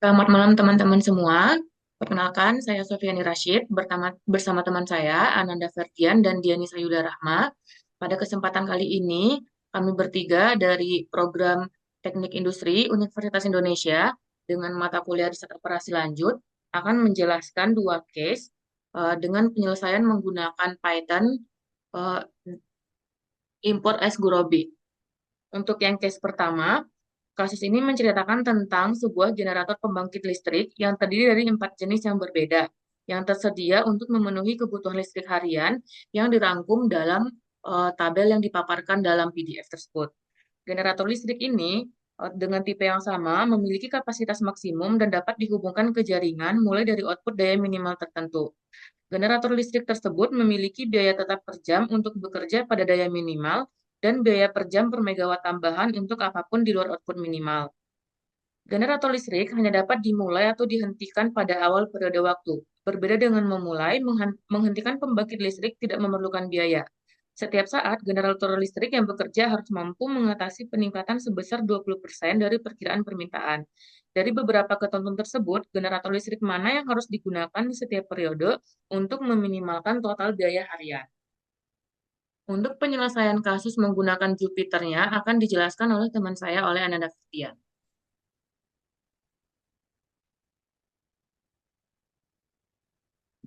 Selamat malam teman-teman semua. Perkenalkan, saya Sofiani Rashid bersama teman saya, Ananda Ferdian dan Diani Sayuda Rahma. Pada kesempatan kali ini, kami bertiga dari program Teknik Industri Universitas Indonesia dengan mata kuliah riset operasi lanjut akan menjelaskan dua case dengan penyelesaian menggunakan Python eh, import as Gurobi. Untuk yang case pertama, kasus ini menceritakan tentang sebuah generator pembangkit listrik yang terdiri dari 4 jenis yang berbeda, yang tersedia untuk memenuhi kebutuhan listrik harian yang dirangkum dalam tabel yang dipaparkan dalam PDF tersebut. Generator listrik ini dengan tipe yang sama memiliki kapasitas maksimum dan dapat dihubungkan ke jaringan mulai dari output daya minimal tertentu. Generator listrik tersebut memiliki biaya tetap per jam untuk bekerja pada daya minimal dan biaya per jam per megawatt tambahan untuk apapun di luar output minimal. Generator listrik hanya dapat dimulai atau dihentikan pada awal periode waktu. Berbeda dengan memulai, menghentikan pembangkit listrik tidak memerlukan biaya. Setiap saat, generator listrik yang bekerja harus mampu mengatasi peningkatan sebesar 20% dari perkiraan permintaan. Dari beberapa ketentuan tersebut, generator listrik mana yang harus digunakan di setiap periode untuk meminimalkan total biaya harian. Untuk penyelesaian kasus menggunakan Jupiternya akan dijelaskan oleh teman saya oleh Ananda Fitia.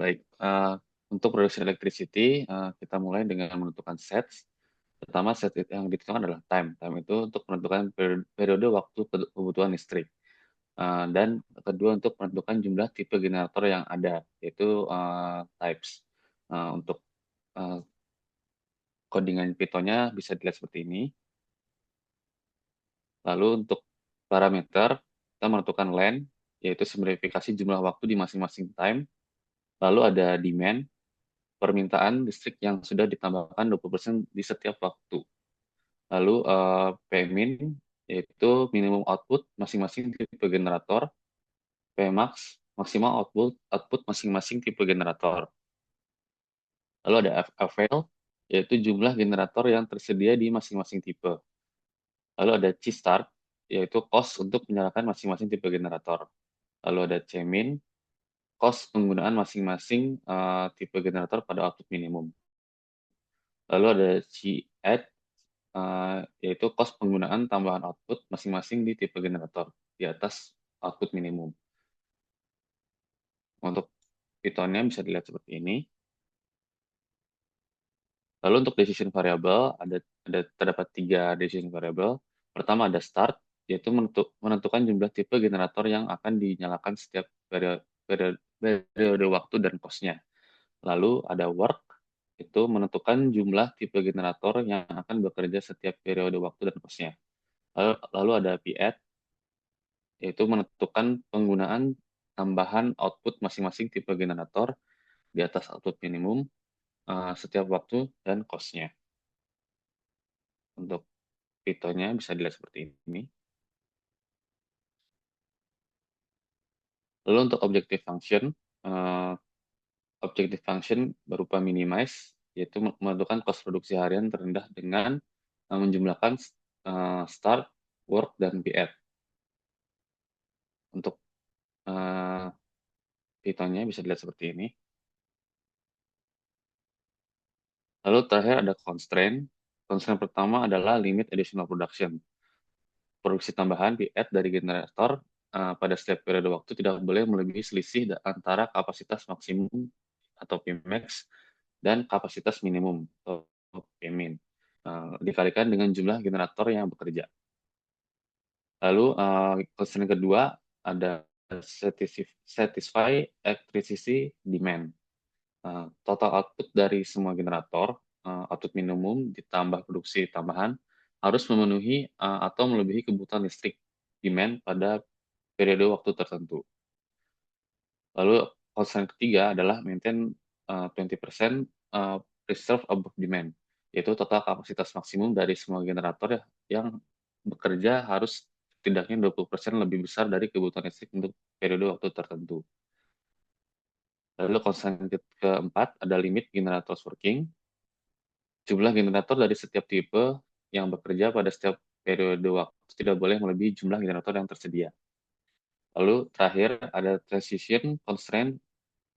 Baik, untuk produksi electricity, kita mulai dengan menentukan sets. Pertama, set yang ditentukan adalah time. Time itu untuk menentukan periode waktu kebutuhan listrik. Dan kedua, untuk menentukan jumlah tipe generator yang ada, yaitu types. Untuk uh, codingan Python-nya bisa dilihat seperti ini. Lalu untuk parameter, kita menentukan len, yaitu simplifikasi jumlah waktu di masing-masing time. Lalu ada demand, permintaan listrik yang sudah ditambahkan 20% di setiap waktu. Lalu Pmin, yaitu minimum output masing-masing tipe generator. Pmax, maksimal output masing-masing tipe generator. Lalu ada Avail, yaitu jumlah generator yang tersedia di masing-masing tipe. Lalu ada C-start, yaitu cost untuk menyalakan masing-masing tipe generator. Lalu ada Cmin, cost penggunaan masing-masing tipe generator pada output minimum. Lalu ada C-add, yaitu cost penggunaan tambahan output masing-masing di tipe generator di atas output minimum. Untuk Python-nya bisa dilihat seperti ini. Lalu untuk decision variable terdapat 3 decision variable. Pertama ada start, yaitu menentukan jumlah tipe generator yang akan dinyalakan setiap periode waktu dan cost-nya. Lalu ada work, itu menentukan jumlah tipe generator yang akan bekerja setiap periode waktu dan cost-nya. Lalu ada padd, yaitu menentukan penggunaan tambahan output masing-masing tipe generator di atas output minimum setiap waktu dan cost-nya. Untuk Python-nya bisa dilihat seperti ini. Lalu untuk objective function berupa minimize, yaitu menentukan cost produksi harian terendah dengan menjumlahkan start, work, dan padd. Untuk Python-nya bisa dilihat seperti ini. Lalu terakhir ada constraint. Constraint pertama adalah limit additional production. Produksi tambahan padd dari generator pada setiap periode waktu tidak boleh melebihi selisih antara kapasitas maksimum atau Pmax dan kapasitas minimum atau Pmin dikalikan dengan jumlah generator yang bekerja. Lalu constraint kedua ada satisfy electricity demand. Total output dari semua generator, output minimum ditambah produksi tambahan, harus memenuhi atau melebihi kebutuhan listrik demand pada periode waktu tertentu. Lalu constraint ketiga adalah maintain 20% reserve above demand, yaitu total kapasitas maksimum dari semua generator yang bekerja harus setidaknya 20% lebih besar dari kebutuhan listrik untuk periode waktu tertentu. Lalu constraint keempat ada limit generators working. Jumlah generator dari setiap tipe yang bekerja pada setiap periode waktu tidak boleh melebihi jumlah generator yang tersedia. Lalu terakhir ada transition constraint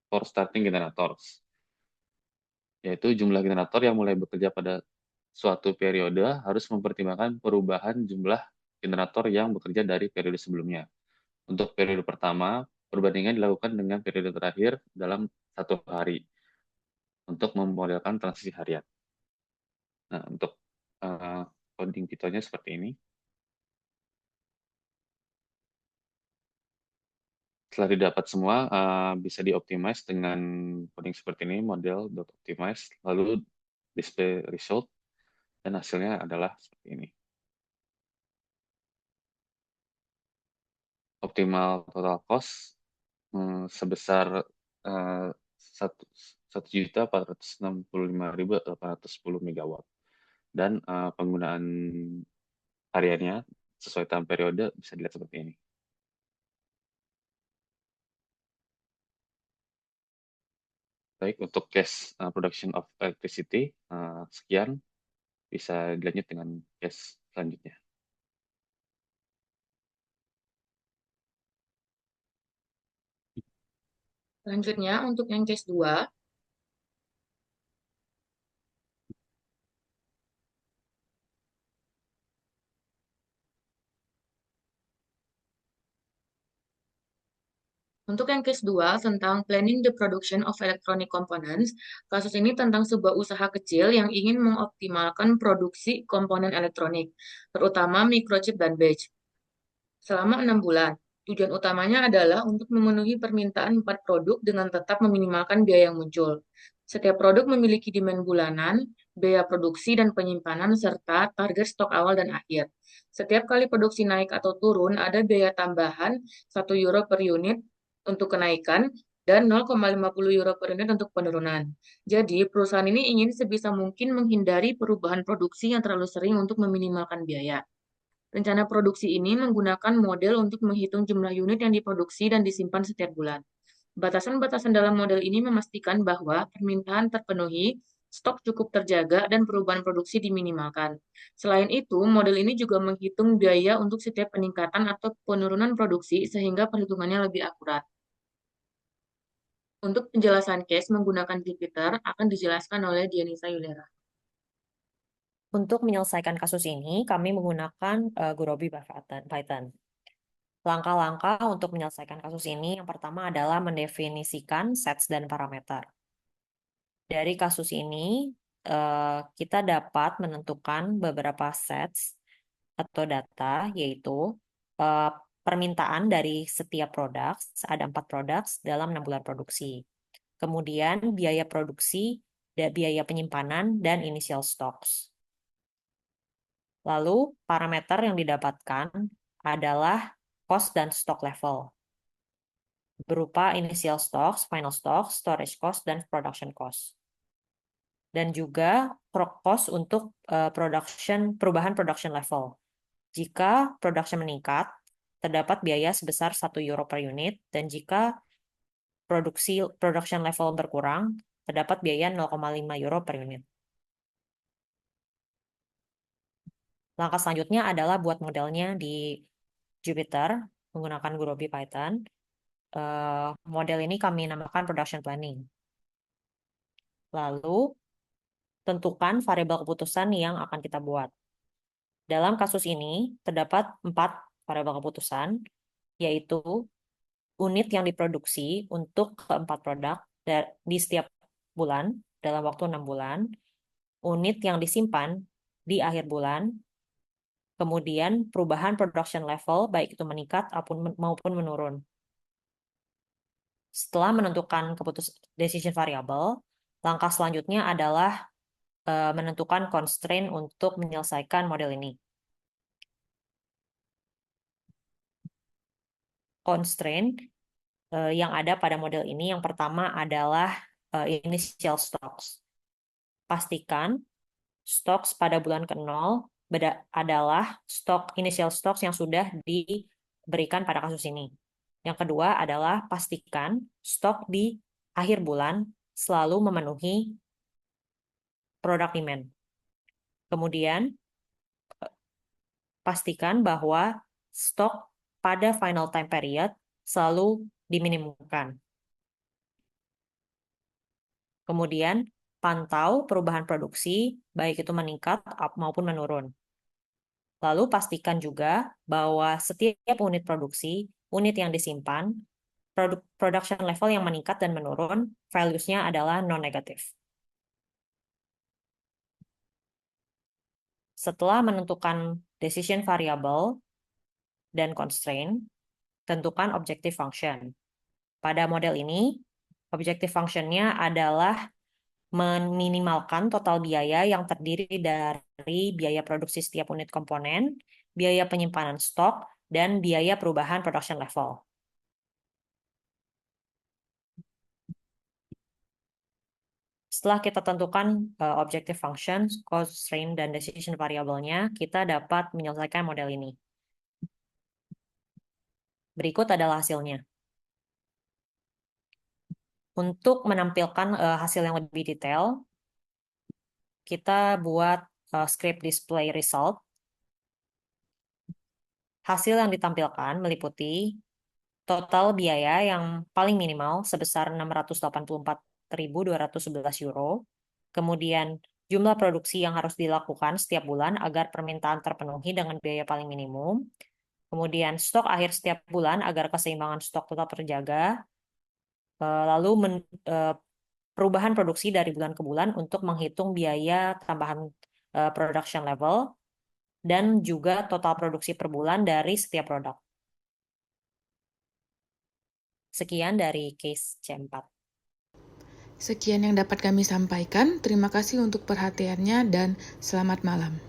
for starting generators, yaitu jumlah generator yang mulai bekerja pada suatu periode harus mempertimbangkan perubahan jumlah generator yang bekerja dari periode sebelumnya. Untuk periode pertama, perbandingan dilakukan dengan periode terakhir dalam satu hari untuk memodelkan transisi harian. Nah, untuk coding Python-nya seperti ini. Setelah didapat semua, bisa dioptimize dengan coding seperti ini, model.optimize, lalu display result, dan hasilnya adalah seperti ini. Optimal total cost sebesar satu juta 465.810 megawatt, dan penggunaan hariannya sesuai tahun periode bisa dilihat seperti ini. Baik, untuk case production of electricity, sekian. Bisa dilanjut dengan case selanjutnya. Selanjutnya, untuk yang case 2, untuk yang case 2 tentang planning the production of electronic components, kasus ini tentang sebuah usaha kecil yang ingin mengoptimalkan produksi komponen elektronik, terutama microchip dan batch, selama 6 bulan. Tujuan utamanya adalah untuk memenuhi permintaan 4 produk dengan tetap meminimalkan biaya yang muncul. Setiap produk memiliki demand bulanan, biaya produksi dan penyimpanan, serta target stok awal dan akhir. Setiap kali produksi naik atau turun, ada biaya tambahan 1 euro per unit untuk kenaikan dan 0,50 euro per unit untuk penurunan. Jadi, perusahaan ini ingin sebisa mungkin menghindari perubahan produksi yang terlalu sering untuk meminimalkan biaya. Rencana produksi ini menggunakan model untuk menghitung jumlah unit yang diproduksi dan disimpan setiap bulan. Batasan-batasan dalam model ini memastikan bahwa permintaan terpenuhi, stok cukup terjaga, dan perubahan produksi diminimalkan. Selain itu, model ini juga menghitung biaya untuk setiap peningkatan atau penurunan produksi sehingga perhitungannya lebih akurat. Untuk penjelasan case menggunakan Jupyter akan dijelaskan oleh Dianisa Yulera. Untuk menyelesaikan kasus ini, kami menggunakan Gurobi Python. Langkah-langkah untuk menyelesaikan kasus ini, yang pertama adalah mendefinisikan sets dan parameter. Dari kasus ini, kita dapat menentukan beberapa sets atau data, yaitu permintaan dari setiap produk, ada 4 produk dalam 6 bulan produksi. Kemudian biaya produksi, biaya penyimpanan, dan initial stocks. Lalu parameter yang didapatkan adalah cost dan stock level, berupa initial stocks, final stocks, storage cost, dan production cost. Dan juga cost untuk perubahan production level. Jika production meningkat, terdapat biaya sebesar 1 euro per unit, dan jika production level berkurang, terdapat biaya 0,5 euro per unit. Langkah selanjutnya adalah buat modelnya di Jupyter menggunakan Gurobi Python. Model ini kami namakan production planning. Lalu, tentukan variabel keputusan yang akan kita buat. Dalam kasus ini, terdapat 4 variabel keputusan, yaitu unit yang diproduksi untuk keempat produk di setiap bulan, dalam waktu 6 bulan, unit yang disimpan di akhir bulan, kemudian perubahan production level, baik itu meningkat maupun menurun. Setelah menentukan decision variable, langkah selanjutnya adalah menentukan constraint untuk menyelesaikan model ini. Constraint yang ada pada model ini yang pertama adalah initial stocks. Pastikan stocks pada bulan ke-0 adalah initial stocks yang sudah diberikan pada kasus ini. Yang kedua adalah pastikan stok di akhir bulan selalu memenuhi product demand. Kemudian, pastikan bahwa stok pada final time period selalu diminimumkan. Kemudian, pantau perubahan produksi, baik itu meningkat maupun menurun. Lalu pastikan juga bahwa setiap unit produksi, unit yang disimpan, production level yang meningkat dan menurun, values-nya adalah non-negatif. Setelah menentukan decision variable dan constraint, tentukan objective function. Pada model ini, objective function-nya adalah meminimalkan total biaya yang terdiri dari biaya produksi setiap unit komponen, biaya penyimpanan stok, dan biaya perubahan production level. Setelah kita tentukan objective function, constraint, dan decision variable-nya, kita dapat menyelesaikan model ini. Berikut adalah hasilnya. Untuk menampilkan hasil yang lebih detail, kita buat script display result. Hasil yang ditampilkan meliputi total biaya yang paling minimal sebesar 684.211 euro. Kemudian jumlah produksi yang harus dilakukan setiap bulan agar permintaan terpenuhi dengan biaya paling minimum. Kemudian stok akhir setiap bulan agar keseimbangan stok tetap terjaga. Lalu perubahan produksi dari bulan ke bulan untuk menghitung biaya tambahan production level dan juga total produksi per bulan dari setiap produk. Sekian dari case C4. Sekian yang dapat kami sampaikan. Terima kasih untuk perhatiannya dan selamat malam.